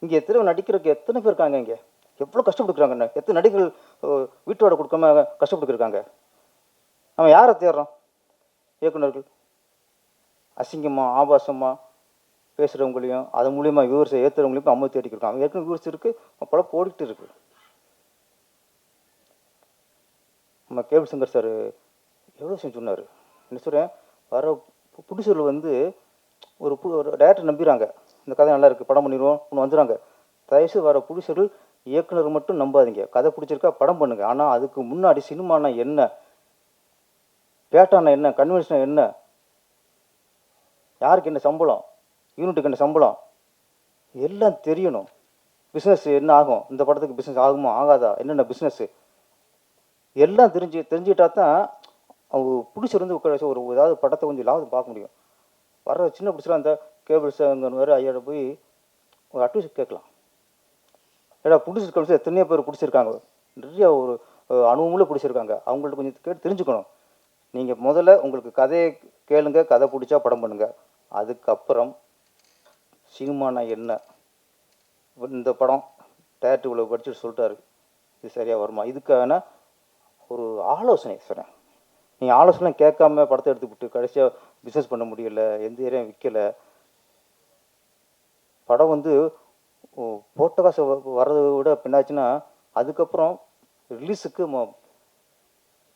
இங்கே எத்தனை நடிக்கிறதுக்கு எத்தனை பேர் இருக்காங்க, இங்கே எவ்வளோ கஷ்டப்பட்டுருக்காங்க, எத்தனை நடிகர்கள் வீட்டோட கொடுக்காம கஷ்டப்பட்டுருக்காங்க. நம்ம யாரை தேடுறோம்? இயக்குநர்கள் அசிங்கமாக ஆபாசமாக பேசுகிறவங்களையும் அது மூலியமாக வியூவர்ஸை ஏற்றுறவங்களையும் அம்மா தேடிக்கிருக்காங்க. அவங்க ஏற்கனவே வியூவர்ஸ் இருக்குது, அப்போலாம் போடிக்கிட்டு இருக்கு. நம்ம கேபிள் சங்கர் சார் எவ்வளோ சொன்னார். என்ன சொல்கிறேன், வர ப்ரொடியூசர்கள் வந்து ஒரு டைரக்டர் நம்பிடுறாங்க, இந்த கதை நல்லா இருக்குது, படம் பண்ணிடுவோம் ஒன்று வந்துடுறாங்க. தயவுசு வர ப்ரொடியூசர்கள் இயக்குனர் மட்டும் நம்பாதீங்க. கதை பிடிச்சிருக்கா படம் பண்ணுங்க. ஆனால் அதுக்கு முன்னாடி சினிமானா என்ன, பேட்டானா என்ன, கன்வென்ஷனா என்ன, யாருக்கு என்ன சம்பளம், யூனிட்டுக்கு என்ன சம்பளம், எல்லாம் தெரியணும். பிஸ்னஸ் என்ன ஆகும், இந்த படத்துக்கு பிஸ்னஸ் ஆகுமா ஆகாதா, என்னென்ன பிஸ்னஸ்ஸு எல்லாம் தெரிஞ்சுக்கிட்டா தான் அவங்க பிடிச்சிருந்து வந்து உட்கார வச்சு ஒரு ஏதாவது படத்தை கொஞ்சம் லாபத்தை பார்க்க முடியும். வர்ற சின்ன பிடிச்சலாம் அந்த கேபிள்ஸ் அங்கே வேறு ஐயாயிரம் போய் ஒரு அட்வைஸ் கேட்கலாம். ஏடா பிடிச்சிருக்க எத்தனையோ பேர் பிடிச்சிருக்காங்க, நிறைய ஒரு அனுபவமுள்ள பிடிச்சிருக்காங்க. அவங்கள்ட்ட கொஞ்சம் கேட்டு தெரிஞ்சுக்கணும். நீங்கள் முதல்ல உங்களுக்கு கதையை கேளுங்க, கதை பிடிச்சா படம் பண்ணுங்கள். அதுக்கப்புறம் சினிமானா என்ன, இந்த படம் டேரக்டர் இவ்வளோ படிச்சுட்டு சொல்லிட்டாரு, இது சரியாக வருமா, இதுக்கான ஒரு ஆலோசனை சொன்னேன். நீங்கள் ஆலோசனை கேட்காம படத்தை எடுத்துக்கிட்டு கடைசியாக பிஸ்னஸ் பண்ண முடியலை, எந்த ஏரியா விற்கலை. படம் வந்து போட்ட காசு வர்றதை விட பின்னாச்சுன்னா அதுக்கப்புறம் ரிலீஸுக்கு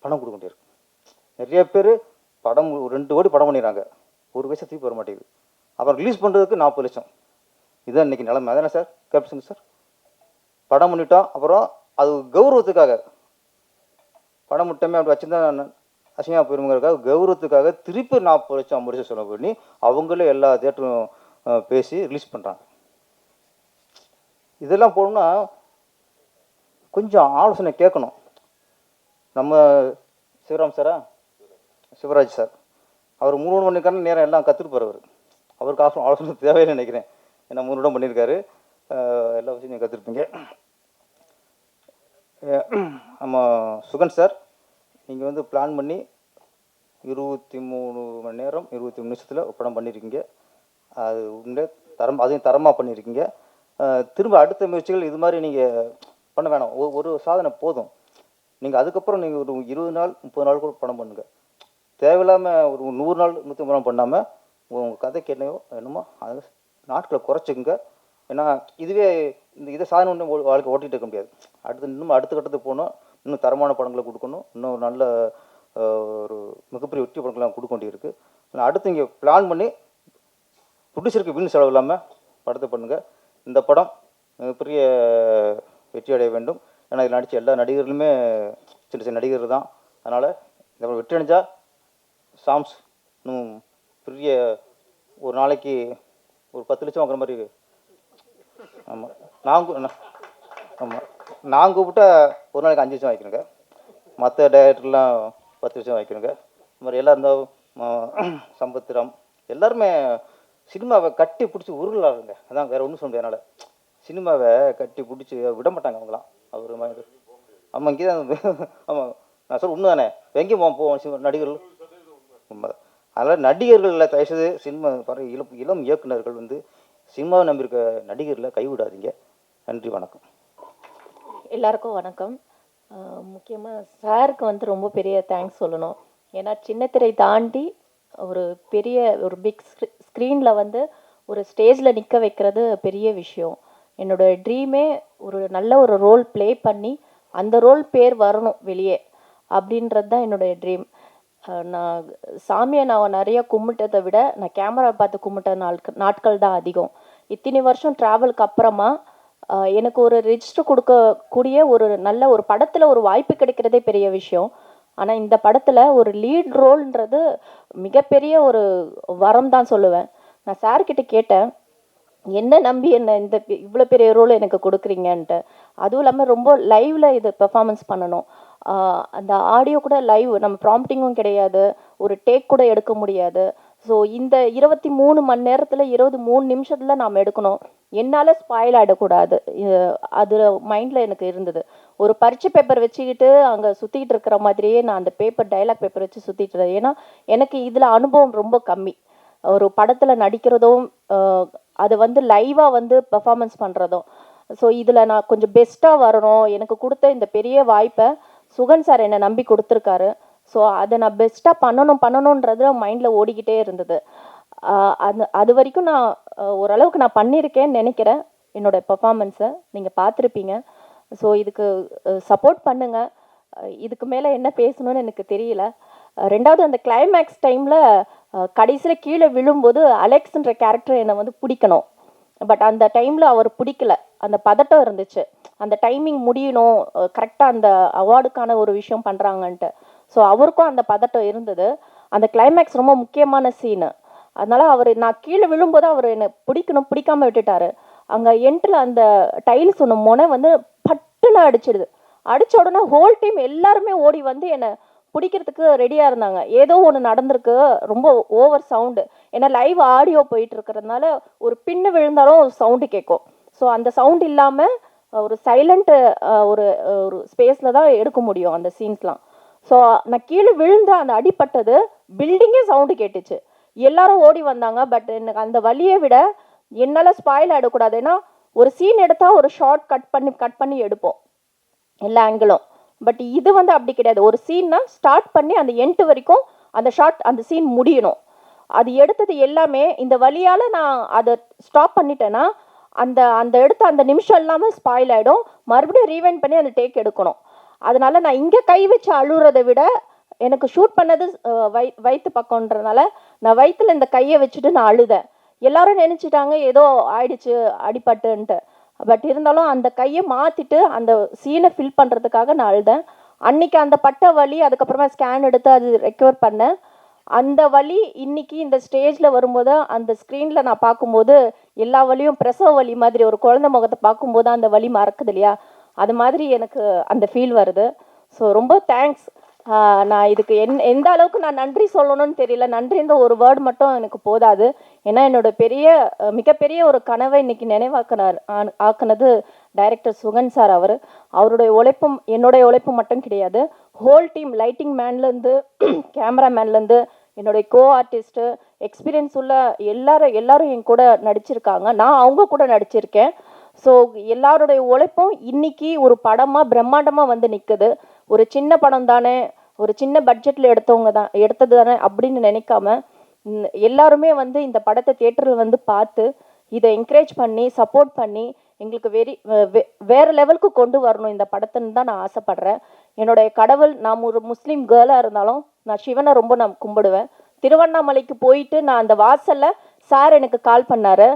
பணம் கொடுக்க முடியாது. நிறைய பேர் படம் 2 கோடி படம் பண்ணிடுறாங்க, 1 பைசா திருப்பி வர மாட்டேங்குது. அப்புறம் ரிலீஸ் பண்ணுறதுக்கு 40 லட்சம். இதுதான் இன்றைக்கி நிலைமை. அதானே சார் கேப்ஷன் சார்? படம் பண்ணிட்டோம், அப்புறம் அது கௌரவத்துக்காக படம் முட்டமே அப்படி வச்சுருந்தா அசிங்கமாக போயிருங்கிறதுக்காக கௌரவத்துக்காக திருப்பி 40 லட்சம் 50 லட்சம் செலவு பண்ணி அவங்களே எல்லா தேட்டரும் பேசி ரிலீஸ் பண்ணுறாங்க. இதெல்லாம் போகணுன்னா கொஞ்சம் ஆலோசனை கேட்கணும். நம்ம சிவராம் சாரா, சிவராஜ் சார், அவர் 3 மணிக்கான நேரம் எல்லாம் கற்றுட்டு போகிறவர். அவருக்கு ஆலோசனை தேவையில்லை நினைக்கிறேன். ஏன்னா 3 இடம் பண்ணியிருக்காரு, எல்லா விஷயம் நீங்கள் கற்றுருப்பீங்க. நம்ம சுகன் சார், நீங்கள் வந்து பிளான் பண்ணி 23 மணி நேரம் 23 நிமிஷத்தில் படம் பண்ணியிருக்கீங்க. அது உண்மையிலே அதையும் தரமாக பண்ணியிருக்கீங்க. திரும்ப அடுத்த முயற்சிகள் இது மாதிரி நீங்கள் பண்ண வேணாம். ஒரு சாதனை போதும். நீங்கள் அதுக்கப்புறம் நீங்கள் ஒரு 20 நாள் 30 நாள் கூட படம் பண்ணுங்கள். தேவையில்லாமல் ஒரு 100 நாள் 150 நாள் பண்ணாமல் உங்கள் கதைக்கு என்னமோ அது நாட்களை குறைச்சிக்குங்க. ஏன்னா இதுவே இதை சாதனை ஒன்று வாழ்க்கை ஓட்டிகிட்டு இருக்க முடியாது. இன்னும் அடுத்த கட்டத்துக்கு போகணும், இன்னும் தரமான படங்களை கொடுக்கணும், இன்னும் நல்ல ஒரு மிகப்பெரிய வெற்றி படங்கள்லாம் கொடுக்க வேண்டியிருக்கு. அடுத்து இங்கே பிளான் பண்ணி ப்ரொடியூசருக்கு வீண் செலவு இல்லாமல் படத்தை பண்ணுங்கள். இந்த படம் மிகப்பெரிய வெற்றி அடைய வேண்டும். ஏன்னா இதில் நடித்த எல்லா நடிகர்களுமே சின்ன சின்ன நடிகர்கள் தான். அதனால் இந்த படம் வெற்றி அடைஞ்சால் சாம்ஸ் இன்னும் பெரிய ஒரு நாளைக்கு ஒரு 10 லட்சம் வாங்குற மாதிரி. ஆமாம், நான் கூப்பிட்டா ஒரு நாளைக்கு 5 லட்சம் வாங்கிக்கிறேங்க. மற்ற டைரக்டர்லாம் 10 லட்சம் வாங்கிக்கிறேங்க. இந்த மாதிரி எல்லாம் இருந்தால் சம்பத்ராம் எல்லாருமே சினிமாவை கட்டி பிடிச்சி உருளாருங்க. அதான் வேறு ஒன்றும் சொல்ல முடியாது. அதனால் சினிமாவை கட்டி பிடிச்சி விட மாட்டாங்க அவங்களாம். அவர் மாதிரி ஆமாம், இங்கே தான். ஆமாம், நான் சொல்ல உண்மை தானே. எங்கேயும் போவோம் நடிகர்கள். உண்மை. அதனால் நடிகர்களில் தயவுசெய்து சினிமா இளம் இயக்குநர்கள் வந்து சினிமாவை நம்பியிருக்க நடிகர்களை கைவிடாதீங்க. நன்றி, வணக்கம். எல்லாருக்கும் வணக்கம். முக்கியமாக சாருக்கு வந்து ரொம்ப பெரிய தேங்க்ஸ் சொல்லணும். ஏன்னா சின்னத்திரை தாண்டி ஒரு பெரிய ஒரு பிக் ஸ்க்ரீனில் வந்து ஒரு ஸ்டேஜில் நிற்க வைக்கிறது பெரிய விஷயம். என்னோடய ட்ரீமே ஒரு நல்ல ஒரு ரோல் ப்ளே பண்ணி அந்த ரோல் பேர் வரணும் வெளியே, அப்படின்றது தான் என்னுடைய ட்ரீம். நான் சாமியை நான் நிறைய கும்பிட்டதை விட நான் கேமரா பார்த்து கும்பிட்ட நாட்கள் தான் அதிகம். இத்தனை வருஷம் ட்ராவலுக்கு அப்புறமா எனக்கு ஒரு ரெஜிஸ்டர் கொடுக்கக்கூடிய ஒரு நல்ல ஒரு படத்தில் ஒரு வாய்ப்பு கிடைக்கிறதே பெரிய விஷயம். ஆனால் இந்த படத்தில் ஒரு லீட் ரோல்ன்றது மிகப்பெரிய ஒரு வரம் தான் சொல்லுவேன். நான் சார்கிட்ட கேட்டேன், என்ன நம்பி என்ன இந்த இவ்வளோ பெரிய ரோல் எனக்கு கொடுக்குறீங்கன்ட்டு. அதுவும் இல்லாமல் ரொம்ப லைவில் இது பெர்ஃபார்மன்ஸ் பண்ணணும். அந்த ஆடியோ கூட லைவ், நம்ம ப்ராம்ப்டிங்கும் கிடையாது, ஒரு டேக் கூட எடுக்க முடியாது. ஸோ இந்த 23 மணி நேரத்தில் 23 நிமிஷத்தில் நாம் எடுக்கணும். என்னால் ஸ்பாயில் ஆகிடக்கூடாது, அது மைண்டில் எனக்கு இருந்தது. ஒரு பரீட்சை பேப்பர் வச்சுக்கிட்டு அங்கே சுற்றிக்கிட்டு இருக்கிற மாதிரியே நான் அந்த டைலாக் பேப்பர் வச்சு சுற்றிட்டு இருந்தேன். ஏன்னா எனக்கு இதில் அனுபவம் ரொம்ப கம்மி. ஒரு படத்தில் நடிக்கிறதும் அது வந்து லைவாக வந்து பெர்ஃபார்மன்ஸ் பண்ணுறதும். ஸோ இதில் நான் கொஞ்சம் பெஸ்ட்டாக வரணும். எனக்கு கொடுத்த இந்த பெரிய வாய்ப்பை சுகன் சார் என்னை நம்பி கொடுத்துருக்காரு. ஸோ அதை நான் பெஸ்ட்டாக பண்ணணுன்றது மைண்டில் ஓடிக்கிட்டே இருந்தது. அது வரைக்கும் நான் ஓரளவுக்கு நான் பண்ணியிருக்கேன்னு நினைக்கிறேன். என்னோடய பெர்ஃபார்மன்ஸை நீங்கள் பார்த்துருப்பீங்க. ஸோ இதுக்கு சப்போர்ட் பண்ணுங்கள். இதுக்கு மேலே என்ன பேசணும்னு எனக்கு தெரியல. ரெண்டாவது, அந்த கிளைமேக்ஸ் டைமில் கடைசியில் கீழே விழும்போது அலெக்ஸ்ன்ற கேரக்டர் என்னை வந்து பிடிக்கணும். பட் அந்த டைமில் அவர் பிடிக்கல, அந்த பதட்டம் இருந்துச்சு. அந்த டைமிங் முடியணும், கரெக்டாக அந்த அவார்டுக்கான ஒரு விஷயம் பண்ணுறாங்கன்ட்டு. ஸோ அவருக்கும் அந்த பதட்டம் இருந்தது. அந்த கிளைமேக்ஸ் ரொம்ப முக்கியமான சீனு. அதனால நான் கீழே விழும்போது அவர் என்னை பிடிக்கணும், பிடிக்காம விட்டுட்டாரு. அங்கே என்ட்ரில் அந்த டைல்ஸ் ஒன்று முனை வந்து பட்டுன்னு அடிச்சிடுது. அடித்த உடனே ஹோல் டீம் எல்லாருமே ஓடி வந்து என்னை பிடிக்கிறதுக்கு ரெடியாக இருந்தாங்க. ஏதோ ஒன்று நடந்திருக்கு, ரொம்ப ஓவர் சவுண்டு. ஏன்னா லைவ் ஆடியோ போயிட்டு இருக்கிறதுனால ஒரு பின்னு விழுந்தாலும் சவுண்டு கேட்கும். ஸோ அந்த சவுண்ட் இல்லாமல் ஒரு சைலண்ட்டு ஒரு ஒரு ஸ்பேஸில் தான் எடுக்க முடியும் அந்த சீன்ஸ்லாம். ஸோ நான் கீழே விழுந்த அந்த அடிப்பட்டது பில்டிங்கே சவுண்டு கேட்டுச்சு. எல்லாரும் ஓடி வந்தாங்க. பட் எனக்கு அந்த வலியை விட என்னால் ஸ்பாயில் ஆகிடக்கூடாது. ஏன்னா ஒரு சீன் எடுத்தால் ஒரு ஷார்ட் கட் பண்ணி எடுப்போம் எல்லா ஆங்கிளும். பட் இது வந்து அப்படி கிடையாது. ஒரு சீன்னா ஸ்டார்ட் பண்ணி அந்த எண்டு வரைக்கும் அந்த சீன் முடியணும். அது எடுத்தது எல்லாமே இந்த வழியால் நான் அதை ஸ்டாப் பண்ணிட்டேன்னா அந்த எடுத்த அந்த நிமிஷம் இல்லாமல் ஸ்பாயில் ஆகிடும். மறுபடியும் ரீவைண்ட் பண்ணி அந்த டேக் எடுக்கணும். அதனால நான் இங்கே கை வச்சு அழுகிறத விட எனக்கு ஷூட் பண்ணது வயிற்று பக்கம்ன்றதுனால நான் வயிற்றுல இந்த கையை வச்சுட்டு நான் அழுதேன். எல்லாரும் நினச்சிட்டாங்க ஏதோ ஆயிடுச்சு அடிபட்டுன்ட்டு. பட் இருந்தாலும் அந்த கையை மாற்றிட்டு அந்த சீனை ஃபில் பண்ணுறதுக்காக நான் அழுதேன். அன்னைக்கு அந்த பட்ட வலி, அதுக்கப்புறமா ஸ்கேன் எடுத்து அது ரெக்கவர் பண்ணேன். அந்த வலி இன்னைக்கு இந்த ஸ்டேஜில் வரும்போது அந்த ஸ்க்ரீனில் நான் பார்க்கும்போது எல்லா வலியும் பிரசவ வலி மாதிரி, ஒரு குழந்தை முகத்தை பார்க்கும்போது அந்த வலி மறக்குது இல்லையா, அது மாதிரி எனக்கு அந்த ஃபீல் வருது. ஸோ ரொம்ப தேங்க்ஸ். நான் இதுக்கு எந்த அளவுக்கு நான் நன்றி சொல்லணும்னு தெரியல. நன்றின்ற ஒரு வேர்டு மட்டும் எனக்கு போதாது. ஏன்னா என்னோட மிகப்பெரிய ஒரு கனவை இன்னைக்கு ஆக்குனது டைரக்டர் சுகன் சார். அவருடைய உழைப்பும் என்னுடைய உழைப்பும் மட்டும் கிடையாது. ஹோல் டீம், லைட்டிங் மேன்லேருந்து கேமராமேன்லேருந்து என்னுடைய கோ ஆர்டிஸ்ட்டு, எக்ஸ்பீரியன்ஸ் உள்ள எல்லாரும் என் கூட நடிச்சிருக்காங்க. நான் அவங்க கூட நடிச்சிருக்கேன். ஸோ எல்லாருடைய உழைப்பும் இன்னைக்கு ஒரு படமாக பிரம்மாண்டமாக வந்து நிற்குது. ஒரு சின்ன படம் தானே, ஒரு சின்ன பட்ஜெட்டில் எடுத்தது தானே அப்படின்னு நினைக்காம எல்லாருமே வந்து இந்த படத்தை தியேட்டரில் வந்து பார்த்து இதை என்கரேஜ் பண்ணி சப்போர்ட் பண்ணி எங்களுக்கு வேறு லெவலுக்கு கொண்டு வரணும் இந்த படத்துன்னு தான் நான் ஆசைப்பட்றேன். என்னுடைய கடவுள், நான் ஒரு முஸ்லீம் கேர்ளாக இருந்தாலும் நான் சிவனை ரொம்ப நான் கும்பிடுவேன். திருவண்ணாமலைக்கு போயிட்டு நான் அந்த வாசலில் சார் எனக்கு கால் பண்ணார்.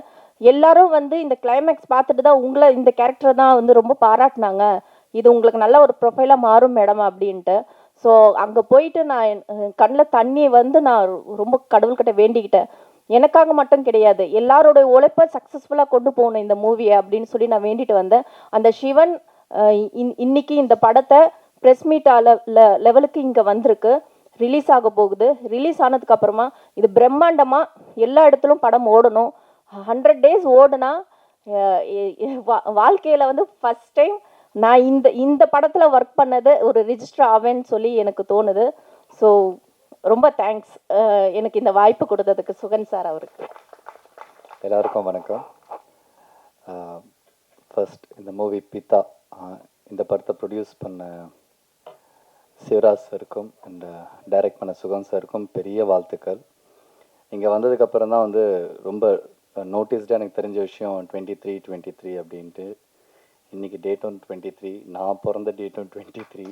எல்லாரும் வந்து இந்த கிளைமேக்ஸ் பார்த்துட்டு தான் இந்த கேரக்டரை தான் வந்து ரொம்ப பாராட்டினாங்க. இது உங்களுக்கு நல்ல ஒரு ப்ரொஃபைலாக மாறும் மேடம் அப்படின்ட்டு. ஸோ அங்கே போயிட்டு நான் கண்ணில் தண்ணி வந்து நான் ரொம்ப கடவுள்கிட்ட வேண்டிக்கிட்டேன். எனக்காக மட்டும் கிடையாது, எல்லாரோடைய உழைப்பை சக்ஸஸ்ஃபுல்லாக கொண்டு போகணும் இந்த மூவியை அப்படின்னு சொல்லி நான் வேண்டிட்டு வந்தேன். அந்த சிவன் இன்னைக்கு இந்த படத்தை ப்ரெஸ் மீட் லெவலுக்கு இங்கே வந்திருக்கு. ரிலீஸ் ஆக போகுது. ரிலீஸ் ஆனதுக்கப்புறமா இது பிரம்மாண்டமாக எல்லா இடத்துலையும் படம் ஓடணும். 100 days ஓடுனா வாழ்க்கையில் வந்து ஃபஸ்ட் டைம் நான் இந்த படத்தில் ஒர்க் பண்ணது ஒரு ரிஜிஸ்டர் ஆவேன்னு சொல்லி எனக்கு தோணுது. ஸோ ரொம்ப தேங்க்ஸ் எனக்கு இந்த வாய்ப்பு கொடுத்ததுக்கு சுகன் சார் அவருக்கு. எல்லாருக்கும் வணக்கம். ஃபர்ஸ்ட் இந்த மூவி பிதா, இந்த படத்தை ப்ரொடியூஸ் பண்ண சிவராஜ் சாருக்கும் அண்ட் டைரக்ட் பண்ண சுகன் சாருக்கும் பெரிய வாழ்த்துக்கள். இங்கே வந்ததுக்கப்புறம் தான் வந்து ரொம்ப நோட்டீஸ்டாக எனக்கு தெரிஞ்ச விஷயம் 23 அப்படின்ட்டு. இன்றைக்கி டேட்டும் 23, நான் பிறந்த டேட்டும் 23.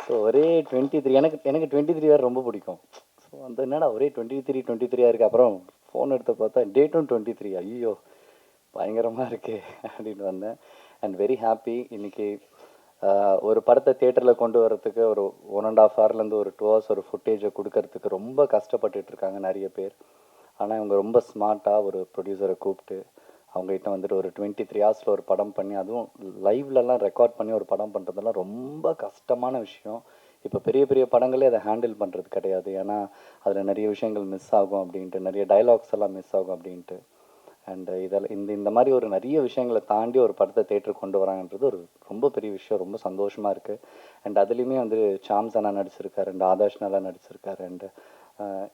ஸோ ஒரே 23, எனக்கு 23 வேறு ரொம்ப பிடிக்கும். ஸோ அந்த என்னடா ஒரே 23 இருக்குது. அப்புறம் ஃபோன் எடுத்து பார்த்தா டேட்டும் 23, ஐயோ பயங்கரமாக இருக்கே அப்படின்னு வந்தேன். And very happy. இன்றைக்கி ஒரு படத்தை தியேட்டரில் கொண்டு வரத்துக்கு ஒரு 1.5 hourலேருந்து ஒரு 2 hours ஒரு ஃபுட்டேஜை கொடுக்கறதுக்கு ரொம்ப கஷ்டப்பட்டுட்ருக்காங்க நிறைய பேர். ஆனால் இவங்க ரொம்ப ஸ்மார்ட்டாக ஒரு ப்ரொடியூசரை கூப்பிட்டு அவங்ககிட்ட வந்துட்டு ஒரு 23 hours ஒரு படம் பண்ணி, அதுவும் லைவ்லலாம் ரெக்கார்ட் பண்ணி ஒரு படம் பண்ணுறதெல்லாம் ரொம்ப கஷ்டமான விஷயம். இப்போ பெரிய பெரிய படங்களே அதை ஹேண்டில் பண்ணுறது கிடையாது. ஏன்னா அதில் நிறைய விஷயங்கள் மிஸ் ஆகும் அப்படின்ட்டு, நிறைய டைலாக்ஸ் எல்லாம் மிஸ் ஆகும் அப்படின்ட்டு. அண்ட் இந்த மாதிரி ஒரு நிறைய விஷயங்களை தாண்டி ஒரு படத்தை தேட்டருக்கு கொண்டு வராங்கன்றது ஒரு ரொம்ப பெரிய விஷயம். ரொம்ப சந்தோஷமாக இருக்குது. அண்ட் அதுலேயுமே வந்து சாம்ஸ் அண்ணா நடிச்சிருக்காரு, அண்ட் ஆதாஷ் நல்லா நடிச்சிருக்காரு, அண்டு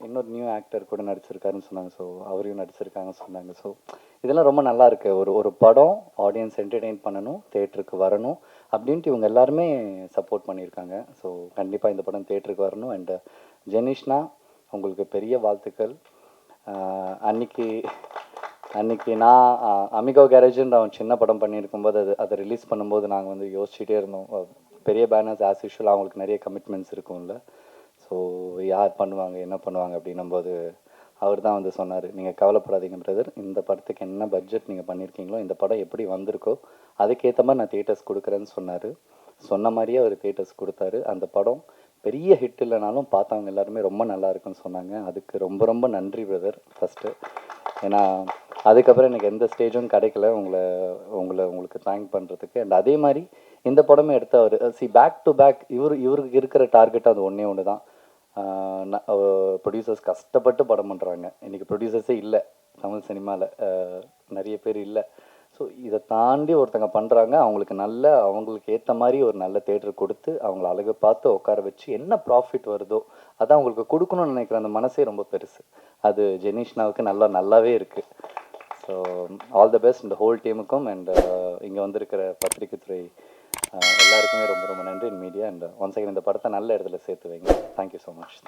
இன்னொரு நியூ ஆக்டர் கூட நடிச்சிருக்காருன்னு சொன்னாங்க. ஸோ அவரையும் நடிச்சிருக்காங்கன்னு சொன்னாங்க. ஸோ இதெல்லாம் ரொம்ப நல்லா இருக்குது. ஒரு படம் ஆடியன்ஸ் என்டர்டெயின் பண்ணணும், தேட்டருக்கு வரணும் அப்படின்ட்டு இவங்க எல்லாருமே சப்போர்ட் பண்ணியிருக்காங்க. ஸோ கண்டிப்பாக இந்த படம் தேட்டருக்கு வரணும். அண்டு ஜெனிஷ்னா, உங்களுக்கு பெரிய வாழ்த்துக்கள். அன்னைக்கு நான் அமிகோ கேரேஜ்ன்ற அவன் சின்ன படம் பண்ணியிருக்கும்போது அதை ரிலீஸ் பண்ணும்போது நாங்கள் வந்து யோசிச்சுட்டே இருந்தோம். பெரிய பேனர்ஸ் ஆஸ் யூஷுவல் அவங்களுக்கு நிறைய கமிட்மெண்ட்ஸ் இருக்கும்ல. ஸோ யார் பண்ணுவாங்க என்ன பண்ணுவாங்க அப்படின்னும்போது அவர் தான் வந்து சொன்னார், நீங்கள் கவலைப்படாதீங்க பிரதர், இந்த படத்துக்கு என்ன பட்ஜெட் நீங்கள் பண்ணியிருக்கீங்களோ, இந்த படம் எப்படி வந்திருக்கோ அதுக்கேற்ற மாதிரி நான் தியேட்டர்ஸ் கொடுக்குறேன்னு சொன்னார். சொன்ன மாதிரியே அவர் தியேட்டர்ஸ் கொடுத்தாரு. அந்த படம் பெரிய ஹிட் இல்லைனாலும் பார்த்தவங்க எல்லாருமே ரொம்ப நல்லா இருக்குன்னு சொன்னாங்க. அதுக்கு ரொம்ப ரொம்ப நன்றி பிரதர் ஃபஸ்ட்டு. ஏன்னா அதுக்கப்புறம் எனக்கு எந்த ஸ்டேஜும் கிடைக்கல உங்களுக்கு தேங்க் பண்ணுறதுக்கு. அண்ட் அதே மாதிரி இந்த படமே எடுத்து அவர் பேக் டு பேக் இவருக்கு இருக்கிற டார்கெட் அது ஒன்று தான். ப்ரொடியூசர்ஸ் கஷ்டப்பட்டு படம் பண்ணுறாங்க. இன்றைக்கி ப்ரொடியூசர்ஸே இல்லை தமிழ் சினிமாவில், நிறைய பேர் இல்லை. ஸோ இதை தாண்டி ஒருத்தங்க பண்ணுறாங்க. அவங்களுக்கு ஏற்ற மாதிரி ஒரு நல்ல தேட்டர் கொடுத்து அவங்கள அழகு பார்த்து உட்கார வச்சு என்ன ப்ராஃபிட் வருதோ அதான் அவங்களுக்கு கொடுக்கணும்னு நினைக்கிற அந்த மனசே ரொம்ப பெருசு. அது ஜெனிஷ்னாவுக்கு நல்லாவே இருக்குது. ஸோ ஆல் த பெஸ்ட் இந்த ஹோல் டீமுக்கும். அண்ட் இங்கே வந்திருக்கிற பத்திரிகை துறை எல்லாருக்குமே ரொம்ப ரொம்ப நன்றி. மீடியா அண்ட் ஒன்ஸ் அகைன் இந்த படத்தை நல்ல இடத்துல சேர்த்து வைங்க. Thank you so much.